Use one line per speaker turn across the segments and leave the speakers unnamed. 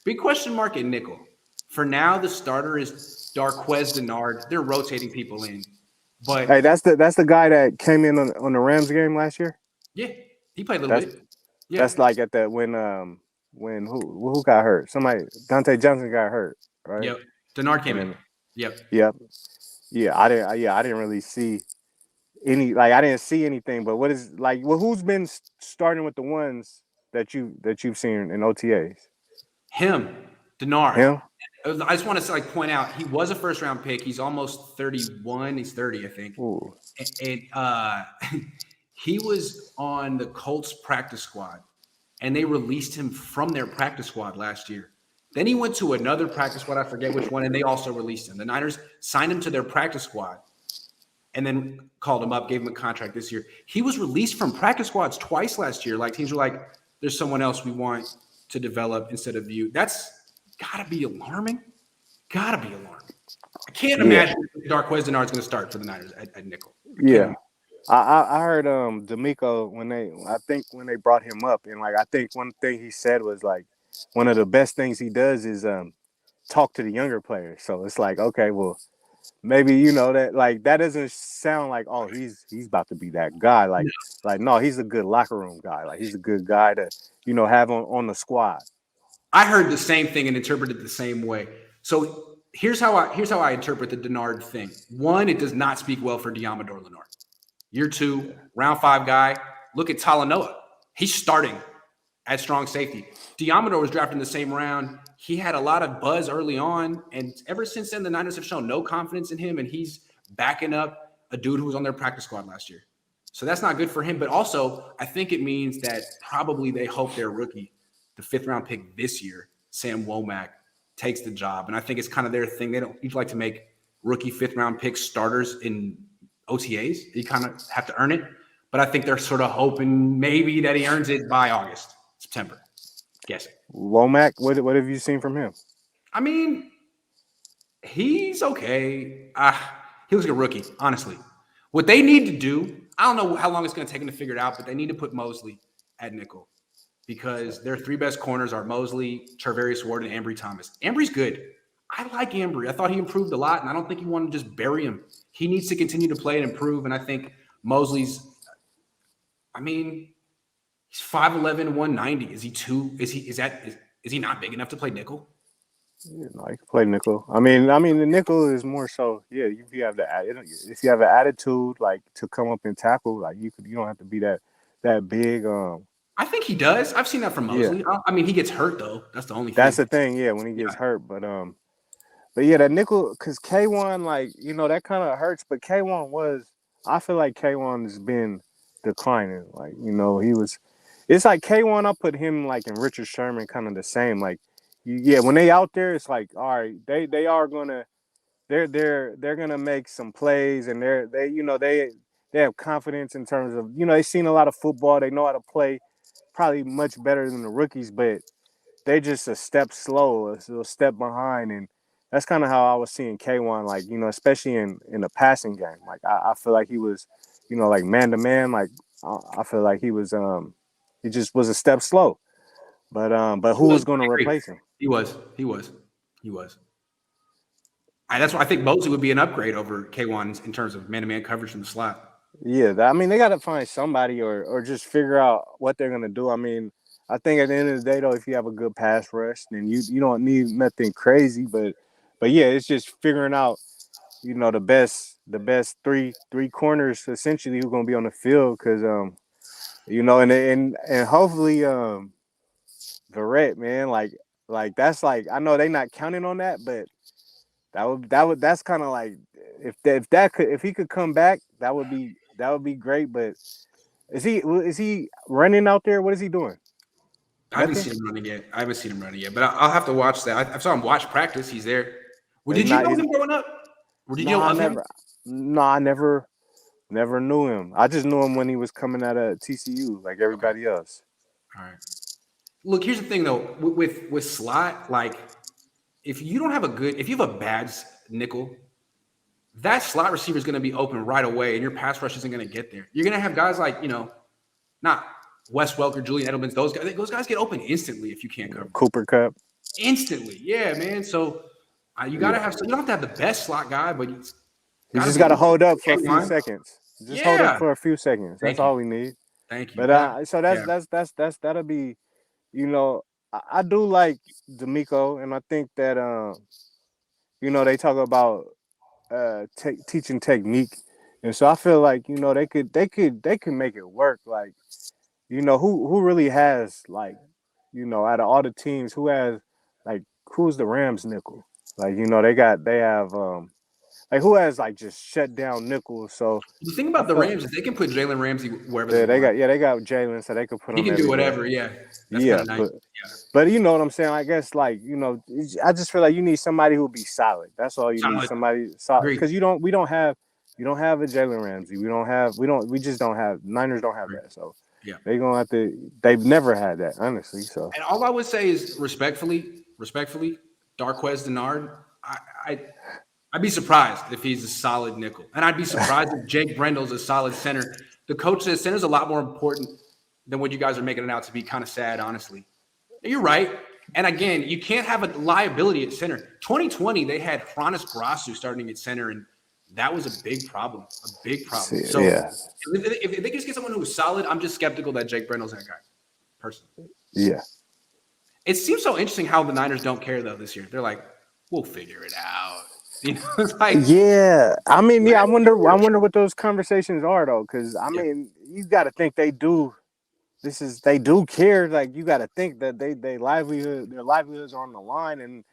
Big question mark at nickel. For now, the starter is Darqueze Dennard. They're rotating people in.
Hey,
But
that's the guy that came in on the Rams game last year.
yeah, he played a little
That's
bit. Yeah.
that's like at the when who got hurt? Somebody Dante Johnson got hurt, right?
Yep. Dennard
And
came in.
then
Yep.
yep, I didn't really see I didn't see anything. But what is who's been starting with the ones that you've seen in OTAs?
Him, Dennard.
Him?
I just want to point out he was a first round pick. He's almost 31. He's 30, I think.
Ooh.
And he was on the Colts practice squad, and they released him from their practice squad last year. Then he went to another practice squad, I forget which one, and they also released him. The Niners signed him to their practice squad and then called him up, gave him a contract this year. He was released from practice squads twice last year. Like, teams were like, there's someone else we want to develop instead of you. That's got to be alarming. Got to be alarming. I can't imagine Darqueze Dennard is going to start for the Niners at nickel.
Yeah. I heard D'Amico when they brought him up, and I think one thing he said was one of the best things he does is talk to the younger players. So it's okay, well, maybe that doesn't sound like, oh, he's about to be that guy. No, he's a good locker room guy. He's a good guy to have on the squad.
I heard the same thing and interpreted it the same way. So here's how I interpret the Dennard thing. One, it does not speak well for Diamador Lenore. Year 2, round 5 guy. Look at Talanoa. He's starting at strong safety. Diamador was drafted in the same round. He had a lot of buzz early on, and ever since then, the Niners have shown no confidence in him, and he's backing up a dude who was on their practice squad last year. So that's not good for him. But also, I think it means that probably they hope their rookie, the 5th-round pick this year, Sam Womack, takes the job. And I think it's kind of their thing. They don't usually like to make rookie 5th-round picks starters in OTAs. You kind of have to earn it. But I think they're sort of hoping maybe that he earns it by August, September. Guessing.
Womack, what have you seen from him?
I mean, he's okay. He was a rookie, honestly. What they need to do, I don't know how long it's going to take them to figure it out, but they need to put Mosley at nickel because their 3 best corners are Mosley, Charvarius Ward, and Ambry Thomas. Ambry's good. I like Ambry. I thought he improved a lot, and I don't think you want to just bury him. He needs to continue to play and improve, and I think Mosley's – he's 5'11", 190. Is he too – is he not big enough to play nickel?
Yeah, no, he can play nickel. I mean, the nickel is more so. Yeah, if you have an attitude to come up and tackle, you don't have to be that big.
I think he does. I've seen that from Mosley. Yeah. He gets hurt though. That's the only thing.
That's the thing. Yeah, when he gets hurt, but yeah, that nickel because K1 that kind of hurts. But K1 I feel like K1 has been declining. He was. It's like K1. I put him in Richard Sherman, kind of the same. When they out there, it's all right. They are gonna they're gonna make some plays, and they have confidence in terms of they've seen a lot of football. They know how to play probably much better than the rookies, but they just a step slow, a step behind, and that's kind of how I was seeing K1. Especially in the passing game. I feel like he was man to man. I feel like he was he just was a step slow. But who was going to replace him?
He was. That's why I think Mosley would be an upgrade over K1 in terms of man-to-man coverage in the slot.
Yeah, they got to find somebody or just figure out what they're going to do. I think at the end of the day, though, if you have a good pass rush, then you don't need nothing crazy. But yeah, it's just figuring out, the best three corners essentially who's going to be on the field because, and hopefully Verrett, man, that's I know they're not counting on that, but that's kind of if he could come back, that would be great. But is he running out there? What is he doing?
I haven't seen him running yet. But I'll have to watch that. I saw him watch practice. He's there. Did you know him growing up? Or did you know of him?
No, I never knew him. I just knew him when he was coming out of TCU, like everybody else.
All right. Look, here's the thing though. With slot, if you have a bad nickel, that slot receiver is going to be open right away, and your pass rush isn't going to get there. You're going to have guys not Wes Welker, Julian Edelman's. Those guys get open instantly if you can't cover.
Cooper Kupp.
instantly. Yeah, man. So you gotta have. You don't have to have the best slot guy, but you
just got to hold up for a few
K1.
seconds. Just hold up
Yeah.
for a few seconds. That's
Thank you.
all we need.
Thank you.
But so
Yeah.
that's that'll be, you know, I do like D'Amico, and I think that you know, they talk about teaching technique, and so I feel like, you know, they could make it work. Like, you know, who really has, like, you know, out of all the teams, who's the Rams nickel? Like, you know, they have like, who has, like, just shut down nickels. So
The thing
I
about the
felt
Rams is they can put Jalen Ramsey wherever they want.
they got Jalen, so they could put
He
him
can do
everywhere.
whatever. Yeah. That's
Yeah,
kind of nice.
but you know what I'm saying? I guess, like, you know, I just feel like you need somebody who'll be solid. That's all you need. Somebody solid, because we don't have a Jalen Ramsey. We just don't have, Niners don't have that. So
yeah,
they're gonna have to. They've never had that, honestly. So,
and all I would say is respectfully, Darqueze Dennard. I'd be surprised if he's a solid nickel, and I'd be surprised if Jake Brendel's a solid center. The coach says center's a lot more important than what you guys are making it out to be. Kind of sad, honestly. You're right. And again, you can't have a liability at center. 2020, they had Hronis Grasu starting at center, and that was a big problem. So if they just get someone who's solid, I'm just skeptical that Jake Brendel's that guy, personally.
Yeah.
It seems so interesting how the Niners don't care, though, this year. They're like, we'll figure it out. You know, it's like,
yeah. I mean, yeah, I wonder what those conversations are, though, because, I mean, you got to think they do. They do care. Like, you got to think that their livelihoods are on the line, and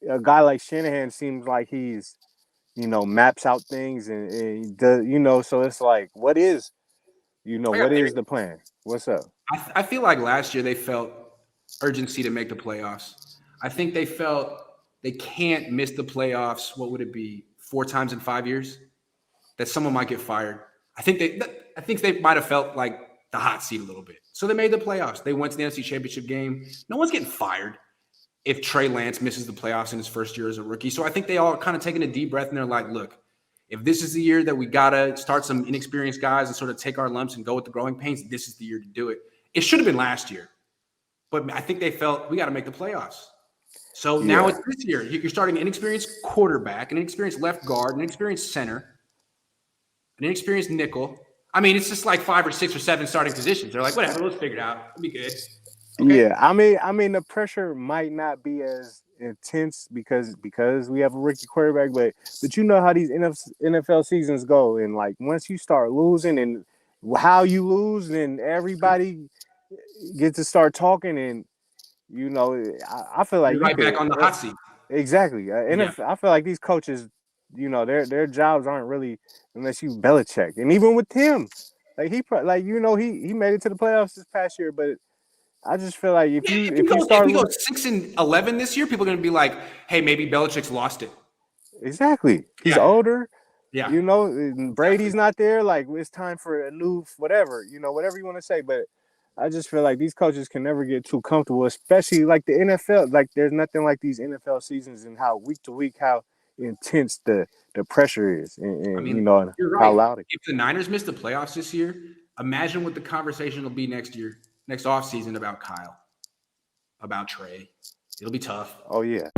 a guy like Shanahan seems like he's, you know, maps out things and does, you know, so it's like, what is the plan? What's up?
I feel like last year they felt urgency to make the playoffs. I think they felt they can't miss the playoffs. What would it be? 4 times in 5 years? That someone might get fired. I think they might have felt like the hot seat a little bit. So they made the playoffs. They went to the NFC Championship game. No one's getting fired if Trey Lance misses the playoffs in his first year as a rookie. So I think they all kind of taking a deep breath and they're like, look, if this is the year that we got to start some inexperienced guys and sort of take our lumps and go with the growing pains, this is the year to do it. It should have been last year. But I think they felt we got to make the playoffs. So now it's this year. You're starting an inexperienced quarterback, an inexperienced left guard, an inexperienced center, an inexperienced nickel. I mean, it's just like 5 or 6 or 7 starting positions. They're like, whatever, let's figure it out. It'll be good.
Okay. Yeah, I mean, the pressure might not be as intense because we have a rookie quarterback, but you know how these NFL seasons go, and like once you start losing and how you lose, then everybody gets to start talking, and you know, I feel like
you're right back on the hot seat.
Exactly. I feel like these coaches, you know, their jobs aren't really, unless you Belichick, and even with him, like he made it to the playoffs this past year, but I just feel like if we go
6-11 this year, people are going to be like, hey, maybe Belichick's lost it.
Exactly. He's older.
Yeah.
You know, Brady's not there. Like, it's time for a new whatever, you know, whatever you want to say. But I just feel like these coaches can never get too comfortable, especially like the NFL. Like, there's nothing like these NFL seasons and how week to week, how intense the pressure is. And I mean, you know,
you're right.
How loud it is.
If the Niners miss the playoffs this year, imagine what the conversation will be next offseason about Kyle, about Trey. It'll be tough.
Oh, yeah.